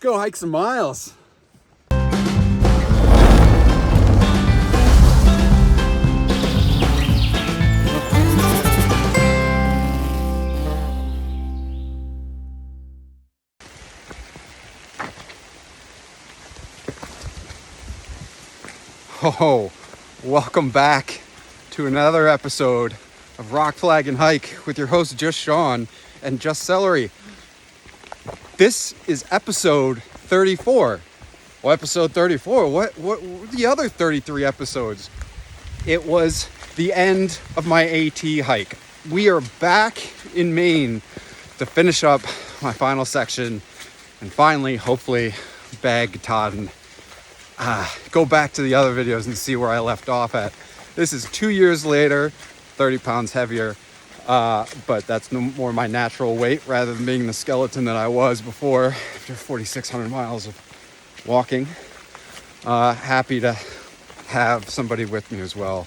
go hike some miles. Oh, welcome back to another episode of Rock Flag and Hike with your host Just Sean and Just Celery. This is episode 34. Well, episode 34. What were the other 33 episodes? It was the end of my AT hike. We are back in Maine to finish up my final section and finally, hopefully, bag Todd, go back to the other videos and see where I left off at. This is 2 years later, 30 pounds heavier, but that's no more my natural weight rather than being the skeleton that I was before after 4,600 miles of walking. Happy to have somebody with me as well,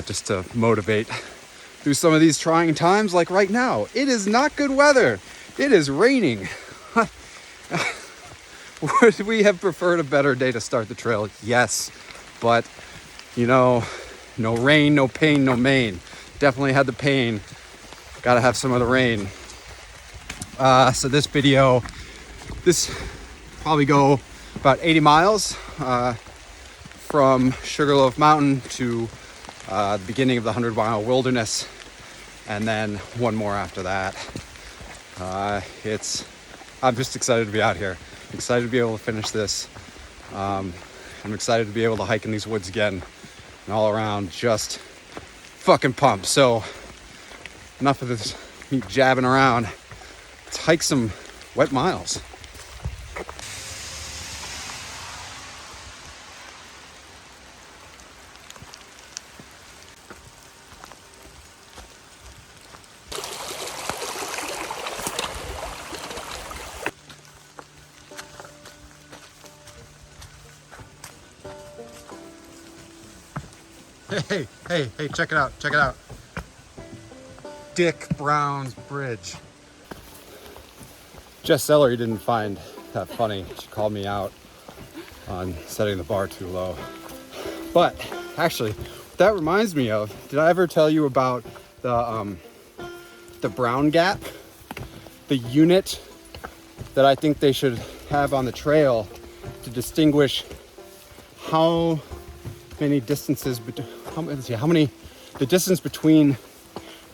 just to motivate through some of these trying times like right now. It is not good weather. It is raining. Would we have preferred a better day to start the trail? Yes, but you know, no rain, no pain, no Maine. Definitely had the pain. Gotta have some of the rain. So this video, this probably go about 80 miles from Sugarloaf Mountain to the beginning of the 100-mile wilderness, and then one more after that. I'm just excited to be out here. Excited to be able to finish this. I'm excited to be able to hike in these woods again, and all around just fucking pumped. So enough of this me jabbing around. Let's hike some wet miles. Hey, check it out. Dick Brown's Bridge. Jess Celery didn't find that funny. She called me out on setting the bar too low. But actually, that reminds me of, did I ever tell you about the Brown Gap? The unit that I think they should have on the trail to distinguish how many distances, the distance between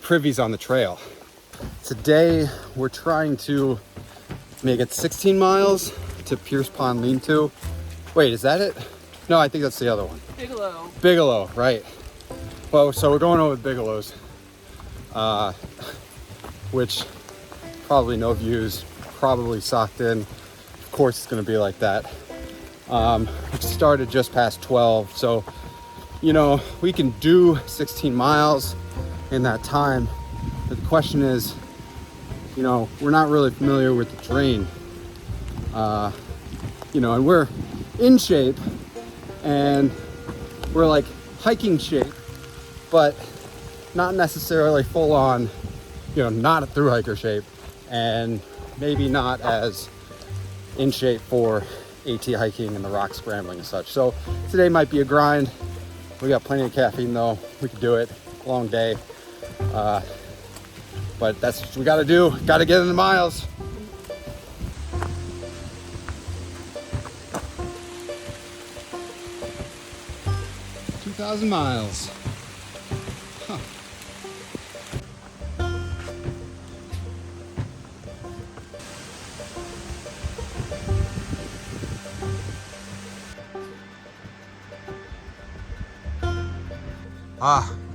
privies on the trail. Today we're trying to make it 16 miles to Pierce Pond Lean-To. Wait, is that it? No, I think that's the other one. Bigelow, right. Well, so we're going over Bigelow's, which probably no views, probably socked in. Of course it's gonna be like that. It started just past 12, so you know, we can do 16 miles in that time, but the question is, you know, we're not really familiar with the terrain, you know, and we're in shape and we're like hiking shape, but not necessarily full on, you know, not a thru hiker shape, and maybe not as in shape for AT hiking and the rock scrambling and such. So today might be a grind. We got plenty of caffeine though. We can do it. Long day. But that's what we gotta do. Gotta get in the miles. $2,000 miles. Huh.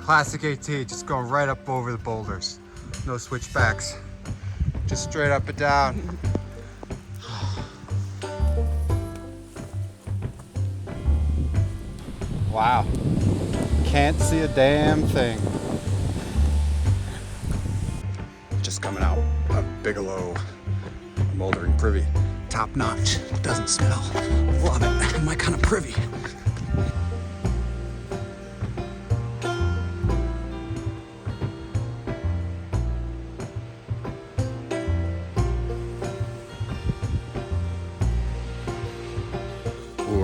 Classic AT, just going right up over the boulders. No switchbacks, just straight up and down. Wow, can't see a damn thing. Just coming out of Bigelow, moldering privy. Top notch, doesn't smell. Love it, my kind of privy.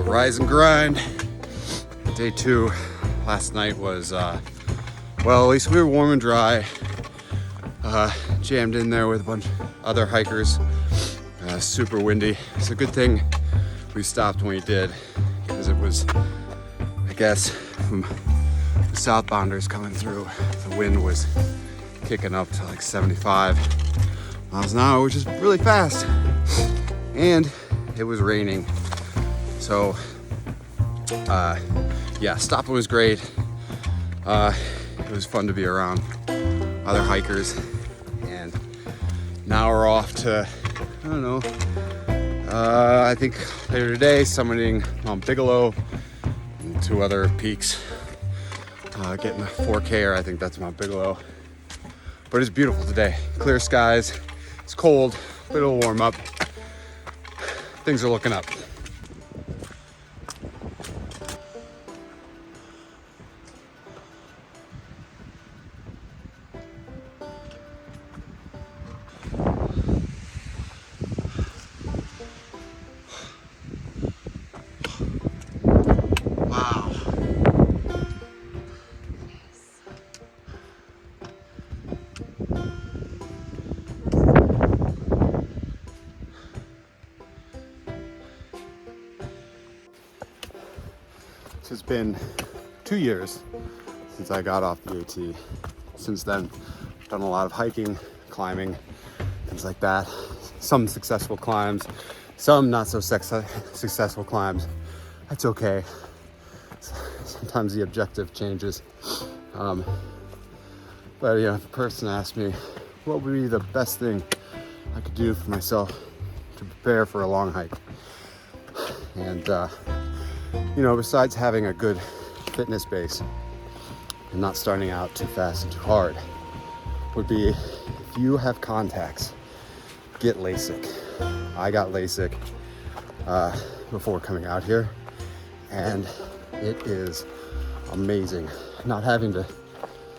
Rise and grind. Day 2. Last night was, well, at least we were warm and dry. Jammed in there with a bunch of other hikers. Super windy. It's a good thing we stopped when we did, because it was, I guess, from the southbounders coming through, the wind was kicking up to like 75 miles an hour, which is really fast. And it was raining. So, yeah, stopping was great. It was fun to be around other hikers. And now we're off to, I don't know, I think later today, summiting Mount Bigelow and 2 other peaks. Getting a 4K, I think that's Mount Bigelow. But it's beautiful today. Clear skies. It's cold, a little warm up. Things are looking up. Wow. It's been 2 years since I got off the AT. Since then, I've done a lot of hiking, climbing, things like that. Some successful climbs, some not so successful climbs. That's okay. Sometimes the objective changes. But yeah, if a person asked me what would be the best thing I could do for myself to prepare for a long hike, and you know, besides having a good fitness base and not starting out too fast and too hard, would be if you have contacts, get LASIK. I got LASIK before coming out here, and it is amazing. Not having to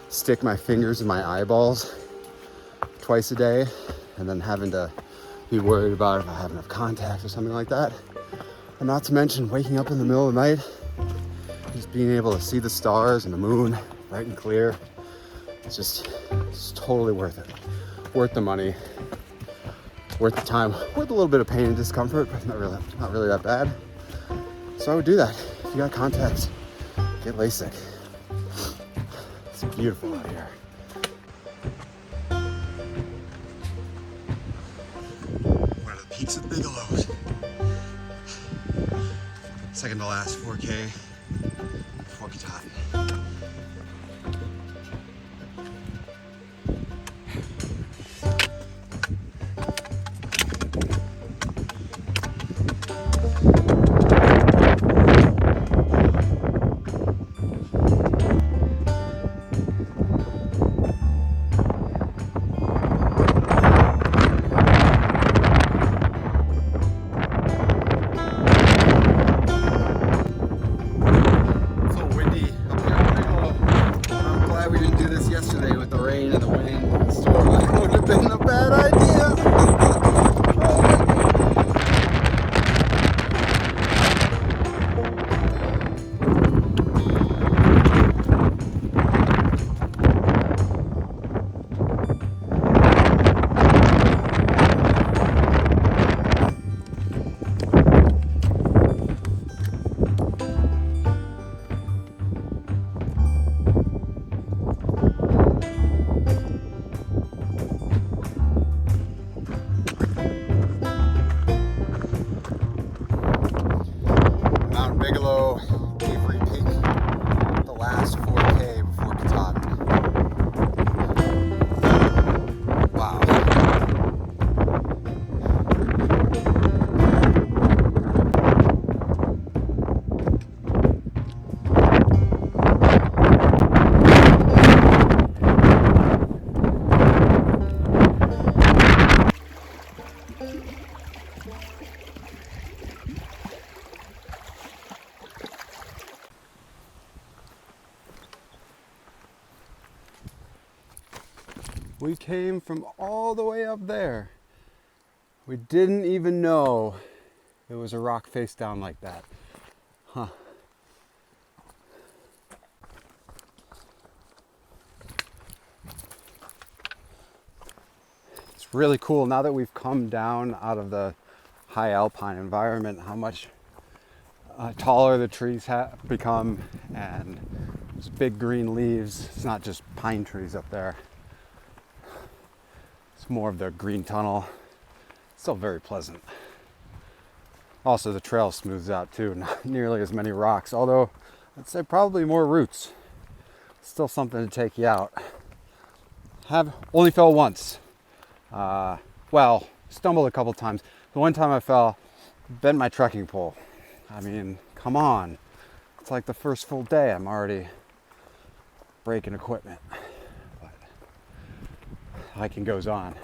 stick my fingers in my eyeballs twice a day and then having to be worried about if I have enough contacts or something like that. And not to mention waking up in the middle of the night, just being able to see the stars and the moon bright and clear. It's totally worth it. Worth the money, worth the time, worth a little bit of pain and discomfort, but not really that bad. So I would do that. If you got contacts, get LASIK. It's beautiful out here. One of the peaks of Bigelow's. Second to last 4K before Katahdin. Yesterday with the rain and the wind and the storm, that would have been a bad idea. Bigelow, Avery Peak, the last 4K before Katahdin. Wow. We came from all the way up there. We didn't even know it was a rock face down like that. It's really cool now that we've come down out of the high alpine environment, how much taller the trees have become, and there's big green leaves. It's not just pine trees up there. It's more of the green tunnel. Still very pleasant. Also, the trail smooths out too, not nearly as many rocks, although I'd say probably more roots. Still something to take you out. Have only fell once. Well, stumbled a couple times. The one time I fell, bent my trekking pole. I mean, come on. It's like the first full day I'm already breaking equipment. But hiking goes on.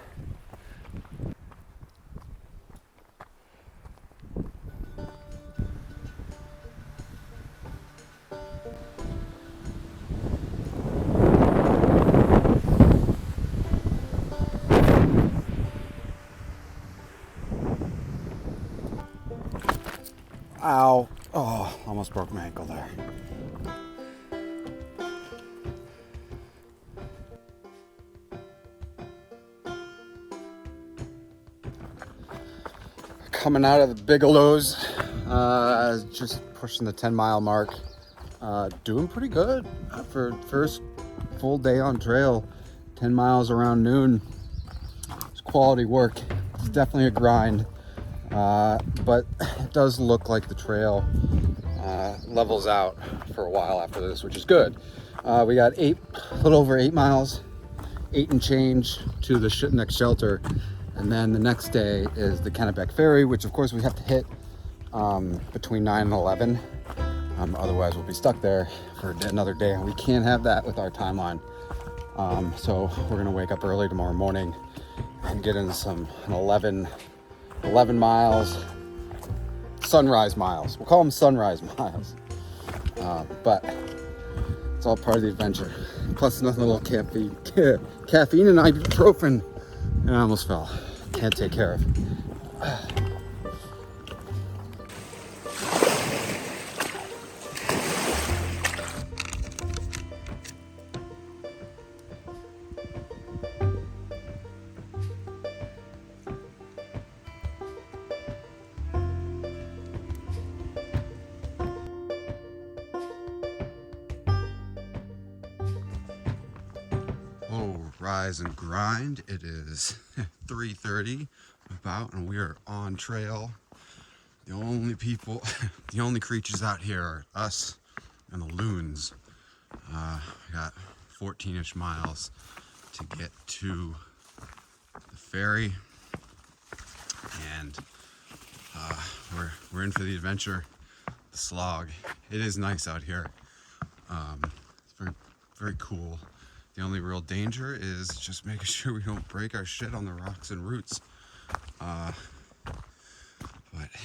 Ow. Oh, almost broke my ankle there. Coming out of the Bigelows, just pushing the 10-mile mark. Doing pretty good for first full day on trail. 10 miles around noon. It's quality work. It's definitely a grind. But it does look like the trail levels out for a while after this, which is good. We got a little over 8 miles, 8 and change to the next shelter. And then the next day is the Kennebec Ferry, which of course we have to hit between 9 and 11. Otherwise we'll be stuck there for another day, and we can't have that with our timeline. So we're gonna wake up early tomorrow morning and get into an 11 miles, sunrise miles. We'll call them sunrise miles. But it's all part of the adventure. Plus nothing, a little caffeine and ibuprofen. And I almost fell. Can't take care of. Rise and grind. It is 3:30 about, and we are on trail. The only people, the only creatures out here are us and the loons. We got 14-ish miles to get to the ferry, and we're in for the adventure, the slog. It is nice out here. It's very, very cool. The only real danger is just making sure we don't break our shit on the rocks and roots. But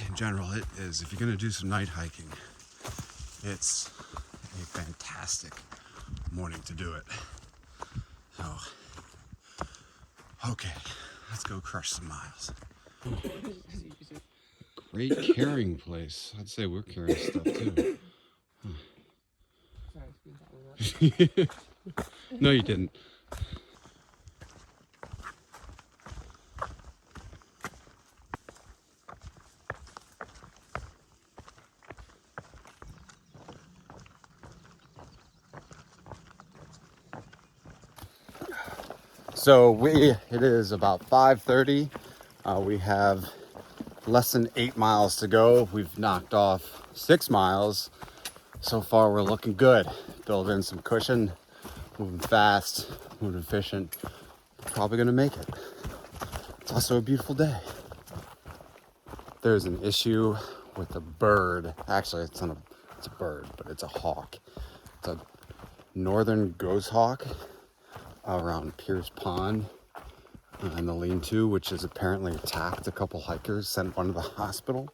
in general, it is, if you're gonna do some night hiking, it's a fantastic morning to do it. So, okay, let's go crush some miles. Great carrying place. I'd say we're carrying stuff too. Huh. No, you didn't. So it is about 5:30. We have less than 8 miles to go. We've knocked off 6 miles. So far we're looking good. Build in some cushion, moving fast, moving efficient. Probably gonna make it. It's also a beautiful day. There's an issue with a bird. Actually, it's a bird, but it's a hawk. It's a northern ghost hawk around Pierce Pond and the lean-to, which has apparently attacked a couple hikers, sent one to the hospital.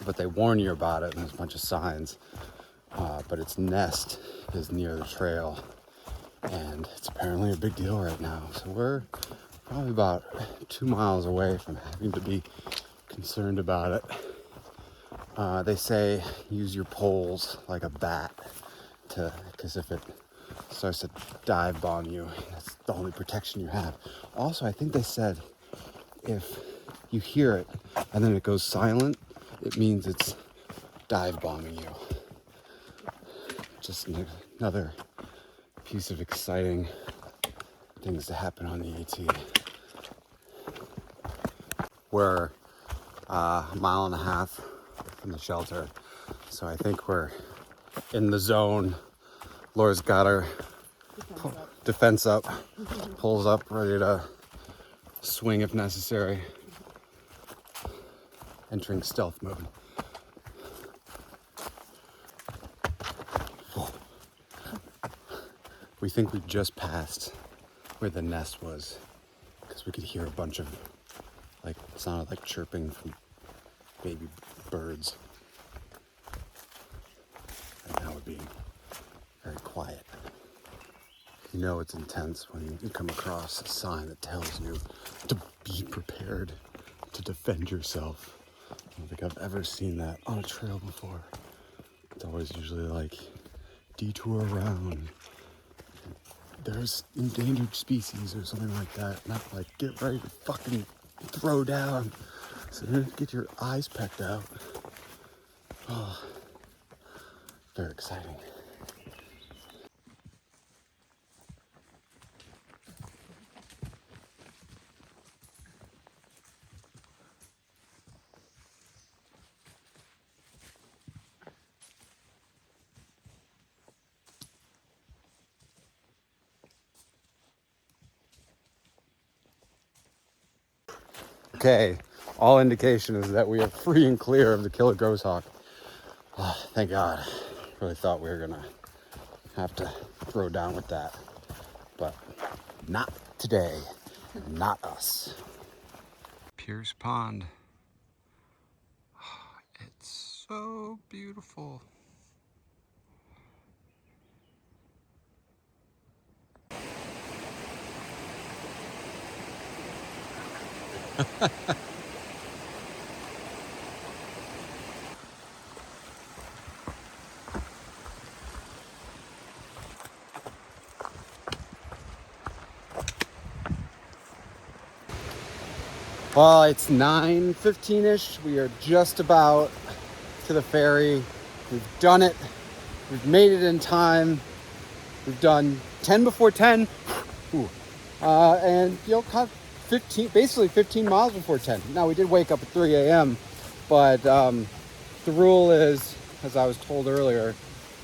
But they warn you about it, and there's a bunch of signs. But its nest is near the trail, and it's apparently a big deal right now. So we're probably about 2 miles away from having to be concerned about it. They say use your poles like a bat because if it starts to dive bomb you, that's the only protection you have. Also, I think they said if you hear it and then it goes silent, it means it's dive bombing you. Just another piece of exciting things to happen on the AT. We're a mile and a half from the shelter, so I think we're in the zone. Laura's got her defense up, pulls up, ready to swing if necessary. Entering stealth mode. We think we just passed where the nest was because we could hear a bunch of, like, it sounded like chirping from baby birds. And now we're being very quiet. You know it's intense when you come across a sign that tells you to be prepared to defend yourself. I don't think I've ever seen that on a trail before. It's always usually like, detour around. There's endangered species or something like that. Not like, get ready to fucking throw down. So get your eyes pecked out. Oh, very exciting. Okay, all indication is that we are free and clear of the killer ghost hawk. Oh, thank God. Really thought we were gonna have to throw down with that, but not today. Not us. Pierce Pond. It's so beautiful. Well, it's 9:15-ish. We are just about to the ferry. We've done it. We've made it in time. We've done 10 before 10. Ooh. And cut 15 miles before 10. Now, we did wake up at 3 a.m., but the rule is, as I was told earlier,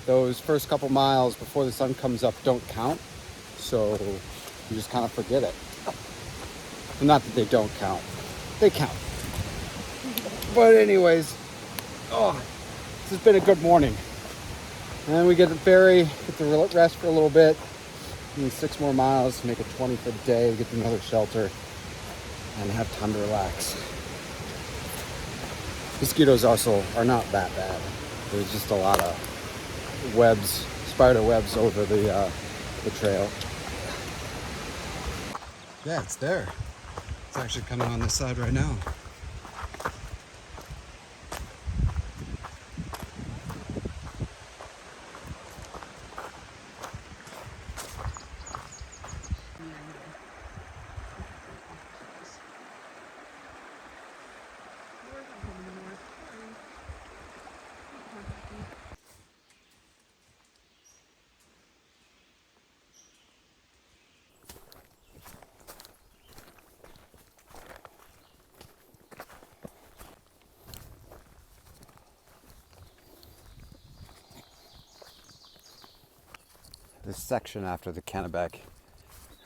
those first couple miles before the sun comes up don't count. So you just kind of forget it. Well, not that they don't count. They count. But anyways, this has been a good morning. And then we get the ferry, get to rest for a little bit. And 6 more miles, make it 20 for the day, get to another shelter, and have time to relax. Mosquitoes also are not that bad. There's just a lot of webs, spider webs over the trail. Yeah, it's there. It's actually coming on this side right now. This section after the Kennebec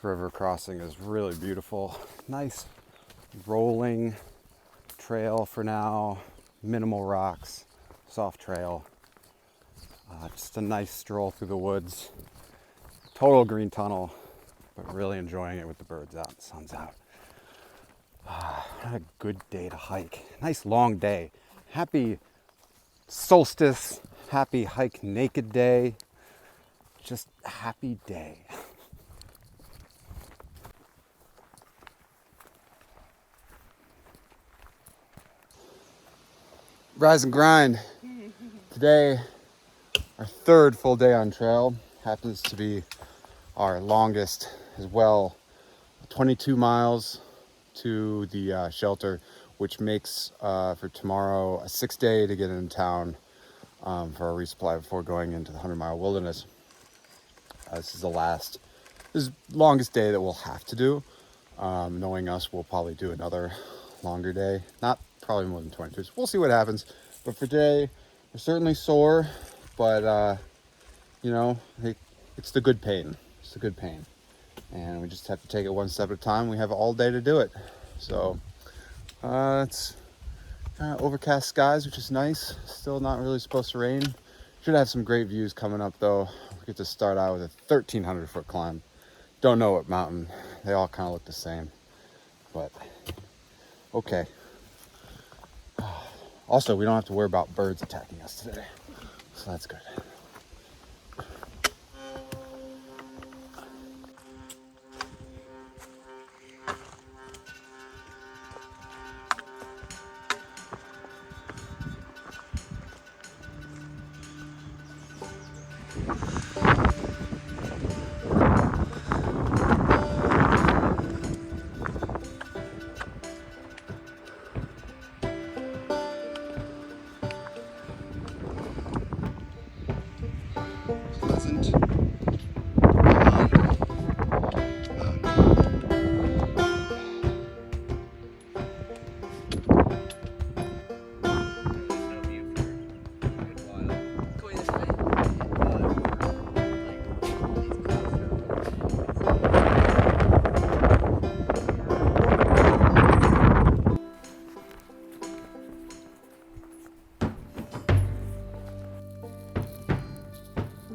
River crossing is really beautiful. Nice rolling trail for now, minimal rocks, soft trail. Just a nice stroll through the woods. Total green tunnel, but really enjoying it with the birds out, the sun's out. What a good day to hike. Nice long day. Happy solstice, happy hike naked day. Just a happy day. Rise and grind. Today, our third full day on trail. Happens to be our longest as well. 22 miles to the shelter, which makes for tomorrow a 6-day to get into town for a resupply before going into the 100-mile wilderness. This is the longest day that we'll have to do. Knowing us, we'll probably do another longer day. Not probably more than 22. We'll see what happens. But for today, we're certainly sore, but you know, it's the good pain. It's the good pain. And we just have to take it one step at a time. We have all day to do it. So it's kind of overcast skies, which is nice. Still not really supposed to rain. Should have some great views coming up though. We get to start out with a 1,300 foot climb. Don't know what mountain. They all kind of look the same, but okay. Also, we don't have to worry about birds attacking us today, so that's good.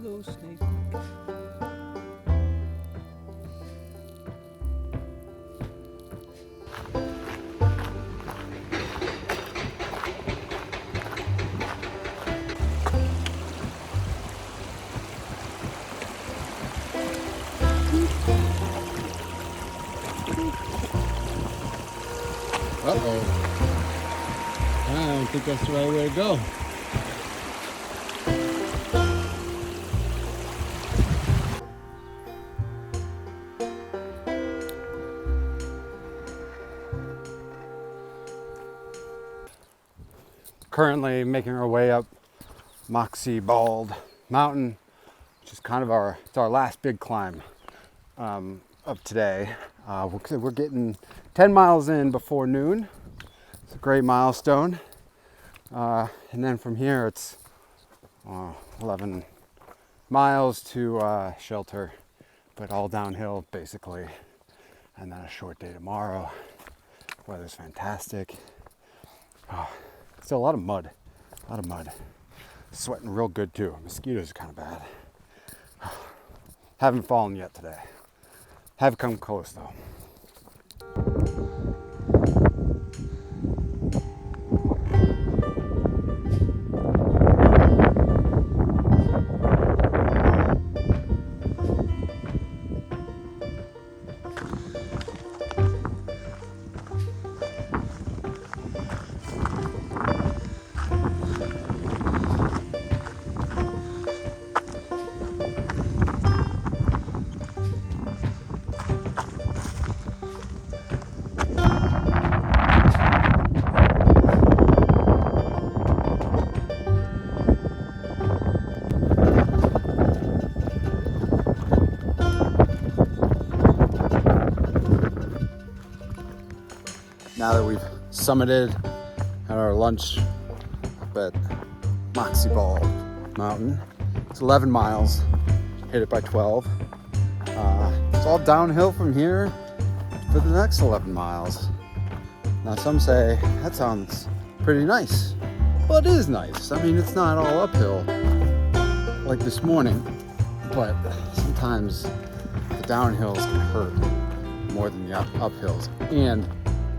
Hello, snake. Uh-oh. I don't think that's the right way to go. Currently making our way up Moxie Bald Mountain, which is kind of our last big climb of today. We're getting 10 miles in before noon. It's a great milestone. And then from here it's 11 miles to shelter, but all downhill basically. And then a short day tomorrow. Weather's fantastic. Still a lot of mud. Sweating real good too. Mosquitoes are kind of bad. Haven't fallen yet today. Have come close though. Now that we've summited at our lunch up at Moxie Bald Mountain, it's 11 miles, hit it by 12. It's all downhill from here for the next 11 miles. Now some say that sounds pretty nice. Well, it is nice. I mean, it's not all uphill like this morning, but sometimes the downhills can hurt more than the uphills. And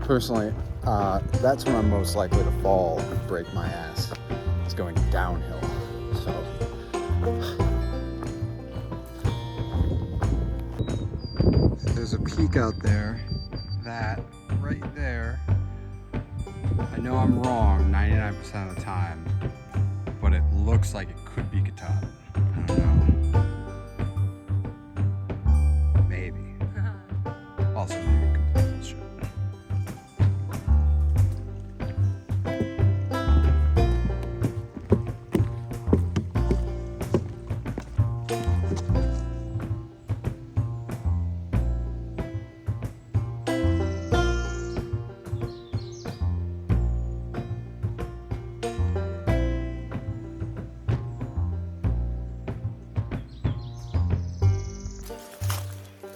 personally, that's when I'm most likely to fall and break my ass. It's going downhill. So there's a peak out there that right there I know I'm wrong 99% of the time, but it looks like it could be Katahdin. I don't know. Maybe. Also, maybe complete bullshit.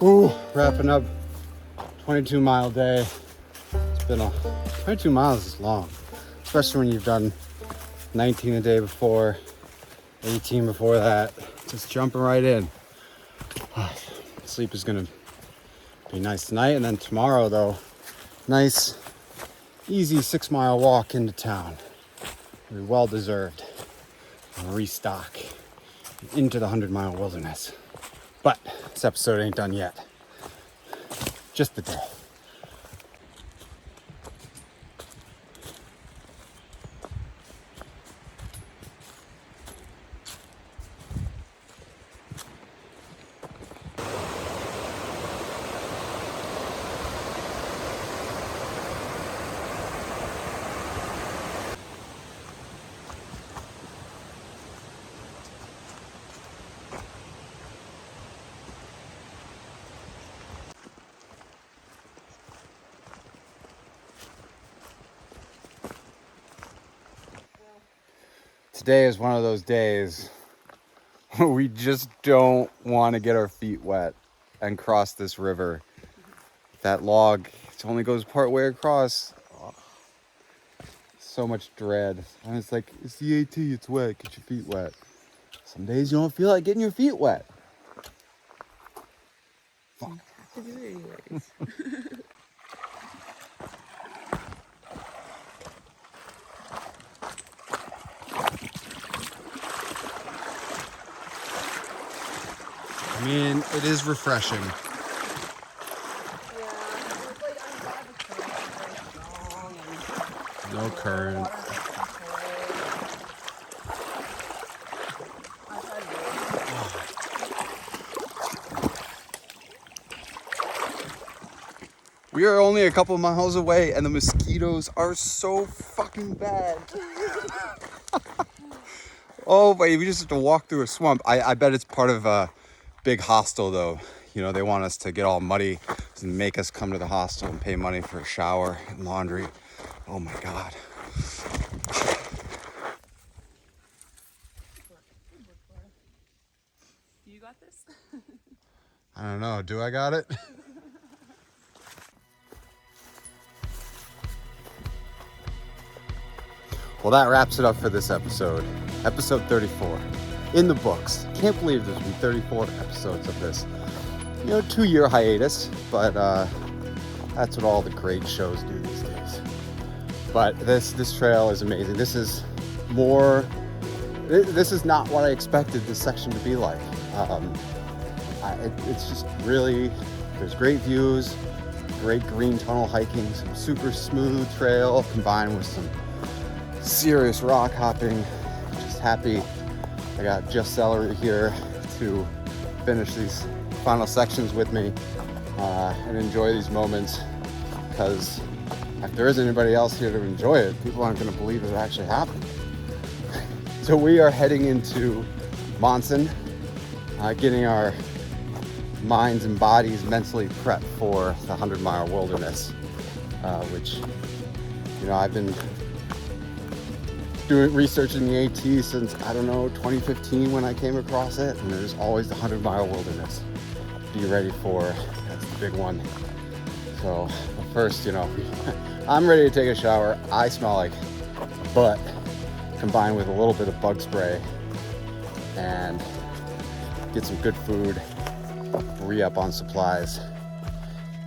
Ooh, wrapping up 22-mile day. It's been 22 miles is long, especially when you've done 19 a day before, 18 before that. Just jumping right in. Sleep is gonna be nice tonight, and then tomorrow though, nice, easy 6-mile walk into town. It'll be well deserved. And restock into the 100-mile wilderness. But this episode ain't done yet. Just the day. Today is one of those days where we just don't want to get our feet wet and cross this river. That log, it only goes part way across. Oh, so much dread. And it's like, it's the AT, it's wet, get your feet wet. Some days you don't feel like getting your feet wet. Fuck. You have to do it anyways. I mean, it is refreshing. No current. We are only a couple miles away and the mosquitoes are so fucking bad. Oh, wait, we just have to walk through a swamp. I bet it's part of a big hostel though. You know, they want us to get all muddy and make us come to the hostel and pay money for a shower and laundry. Oh my God. You got this? I don't know, do I got it? Well, that wraps it up for this episode. Episode 34. In the books. Can't believe there's been 34 episodes of this. You know, 2-year hiatus, but that's what all the great shows do these days. But this trail is amazing. This is not what I expected this section to be like. It's just really, there's great views, great green tunnel hiking, some super smooth trail combined with some serious rock hopping. Just happy I got Just Celery here to finish these final sections with me and enjoy these moments, because if there isn't anybody else here to enjoy it, people aren't going to believe it actually happened. So we are heading into Monson, getting our minds and bodies mentally prepped for the 100-mile wilderness, which, you know, I've been doing research in the AT since, I don't know, 2015 when I came across it, and there's always the 100-mile wilderness to be ready for. That's the big one. So first, you know, I'm ready to take a shower. I smell like butt, combined with a little bit of bug spray, and get some good food, re-up on supplies.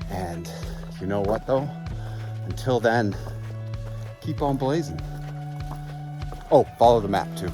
And you know what though? Until then, keep on blazing. Oh, follow the map too.